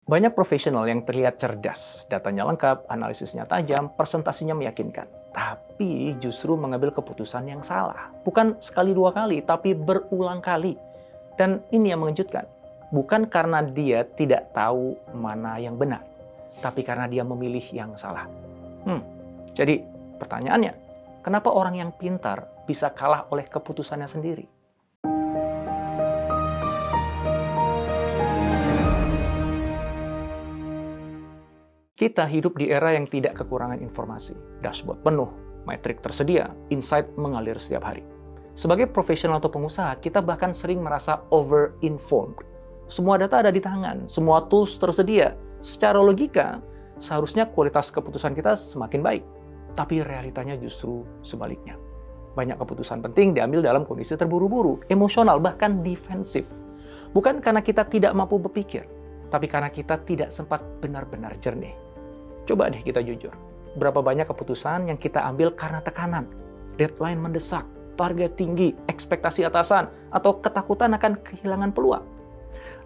Banyak profesional yang terlihat cerdas, datanya lengkap, analisisnya tajam, presentasinya meyakinkan. Tapi justru mengambil keputusan yang salah. Bukan sekali dua kali, tapi berulang kali. Dan ini yang mengejutkan. Bukan karena dia tidak tahu mana yang benar, tapi karena dia memilih yang salah. Jadi pertanyaannya, kenapa orang yang pintar bisa kalah oleh keputusannya sendiri? Kita hidup di era yang tidak kekurangan informasi. Dashboard penuh, metrik tersedia, insight mengalir setiap hari. Sebagai profesional atau pengusaha, kita bahkan sering merasa over-informed. Semua data ada di tangan, semua tools tersedia. Secara logika, seharusnya kualitas keputusan kita semakin baik. Tapi realitanya justru sebaliknya. Banyak keputusan penting diambil dalam kondisi terburu-buru, emosional, bahkan defensif. Bukan karena kita tidak mampu berpikir, tapi karena kita tidak sempat benar-benar jernih. Coba deh kita jujur, berapa banyak keputusan yang kita ambil karena tekanan, deadline mendesak, target tinggi, ekspektasi atasan, atau ketakutan akan kehilangan peluang.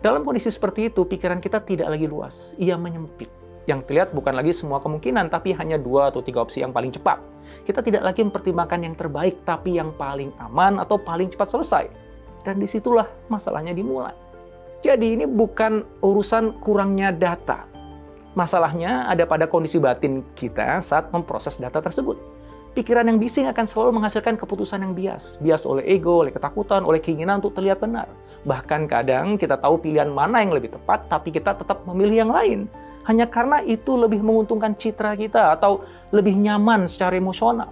Dalam kondisi seperti itu, pikiran kita tidak lagi luas, ia menyempit. Yang terlihat bukan lagi semua kemungkinan, tapi hanya 2 atau 3 opsi yang paling cepat. Kita tidak lagi mempertimbangkan yang terbaik, tapi yang paling aman atau paling cepat selesai. Dan disitulah masalahnya dimulai. Jadi ini bukan urusan kurangnya data. Masalahnya ada pada kondisi batin kita saat memproses data tersebut. Pikiran yang bising akan selalu menghasilkan keputusan yang bias. Bias oleh ego, oleh ketakutan, oleh keinginan untuk terlihat benar. Bahkan kadang kita tahu pilihan mana yang lebih tepat, tapi kita tetap memilih yang lain. Hanya karena itu lebih menguntungkan citra kita atau lebih nyaman secara emosional.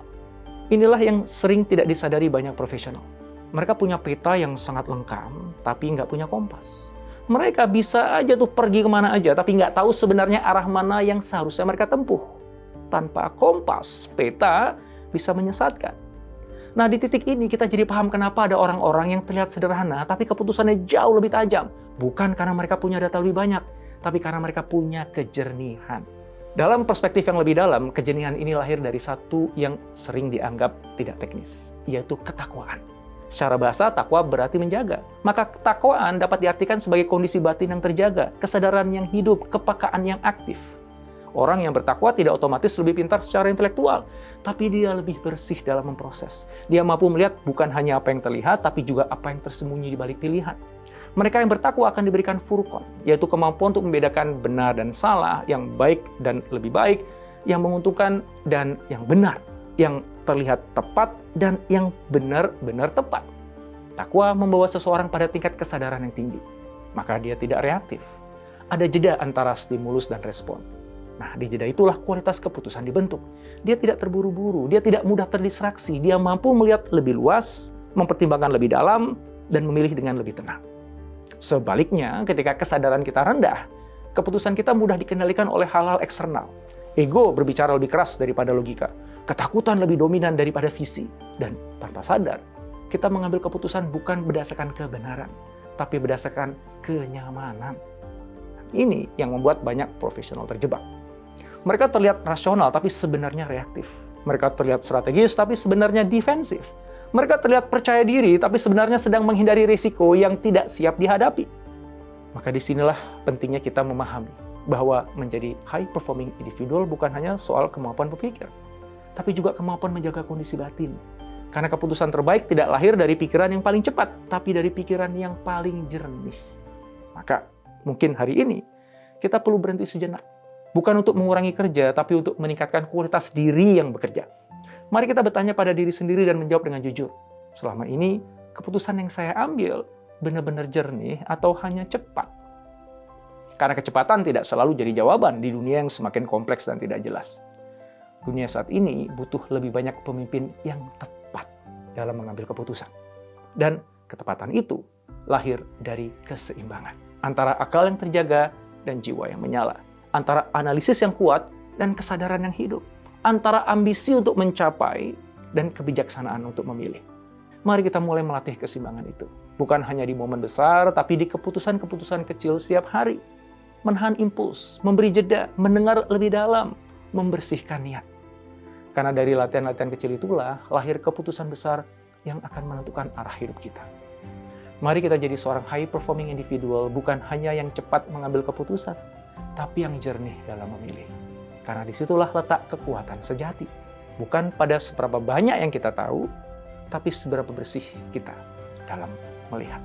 Inilah yang sering tidak disadari banyak profesional. Mereka punya peta yang sangat lengkap, tapi nggak punya kompas. Mereka bisa aja tuh pergi kemana aja, tapi nggak tahu sebenarnya arah mana yang seharusnya mereka tempuh. Tanpa kompas, peta bisa menyesatkan. Nah, di titik ini kita jadi paham kenapa ada orang-orang yang terlihat sederhana, tapi keputusannya jauh lebih tajam. Bukan karena mereka punya data lebih banyak, tapi karena mereka punya kejernihan. Dalam perspektif yang lebih dalam, kejernihan ini lahir dari satu yang sering dianggap tidak teknis, yaitu ketakwaan. Secara bahasa, takwa berarti menjaga. Maka ketakwaan dapat diartikan sebagai kondisi batin yang terjaga, kesadaran yang hidup, kepekaan yang aktif. Orang yang bertakwa tidak otomatis lebih pintar secara intelektual, tapi dia lebih bersih dalam memproses. Dia mampu melihat bukan hanya apa yang terlihat, tapi juga apa yang tersembunyi di balik pilihan. Mereka yang bertakwa akan diberikan furqan, yaitu kemampuan untuk membedakan benar dan salah, yang baik dan lebih baik, yang menguntungkan dan yang benar, yang terlihat tepat dan yang benar-benar tepat. Takwa membawa seseorang pada tingkat kesadaran yang tinggi, maka dia tidak reaktif. Ada jeda antara stimulus dan respon. Nah, di jeda itulah kualitas keputusan dibentuk. Dia tidak terburu-buru, dia tidak mudah terdistraksi, dia mampu melihat lebih luas, mempertimbangkan lebih dalam, dan memilih dengan lebih tenang. Sebaliknya, ketika kesadaran kita rendah, keputusan kita mudah dikendalikan oleh hal-hal eksternal. Ego berbicara lebih keras daripada logika, ketakutan lebih dominan daripada visi, dan tanpa sadar, kita mengambil keputusan bukan berdasarkan kebenaran, tapi berdasarkan kenyamanan. Ini yang membuat banyak profesional terjebak. Mereka terlihat rasional, tapi sebenarnya reaktif. Mereka terlihat strategis, tapi sebenarnya defensif. Mereka terlihat percaya diri, tapi sebenarnya sedang menghindari risiko yang tidak siap dihadapi. Maka disinilah pentingnya kita memahami bahwa menjadi high-performing individual bukan hanya soal kemampuan berpikir, tapi juga kemampuan menjaga kondisi batin. Karena keputusan terbaik tidak lahir dari pikiran yang paling cepat, tapi dari pikiran yang paling jernih. Maka mungkin hari ini kita perlu berhenti sejenak. Bukan untuk mengurangi kerja, tapi untuk meningkatkan kualitas diri yang bekerja. Mari kita bertanya pada diri sendiri dan menjawab dengan jujur. Selama ini, keputusan yang saya ambil benar-benar jernih atau hanya cepat? Karena kecepatan tidak selalu jadi jawaban di dunia yang semakin kompleks dan tidak jelas. Dunia saat ini butuh lebih banyak pemimpin yang tepat dalam mengambil keputusan. Dan ketepatan itu lahir dari keseimbangan antara akal yang terjaga dan jiwa yang menyala. Antara analisis yang kuat dan kesadaran yang hidup. Antara ambisi untuk mencapai dan kebijaksanaan untuk memilih. Mari kita mulai melatih keseimbangan itu. Bukan hanya di momen besar, tapi di keputusan-keputusan kecil setiap hari. Menahan impuls, memberi jeda, mendengar lebih dalam, membersihkan niat. Karena dari latihan-latihan kecil itulah lahir keputusan besar yang akan menentukan arah hidup kita. Mari kita jadi seorang high-performing individual, bukan hanya yang cepat mengambil keputusan, tapi yang jernih dalam memilih. Karena disitulah letak kekuatan sejati. Bukan pada seberapa banyak yang kita tahu, tapi seberapa bersih kita dalam melihat.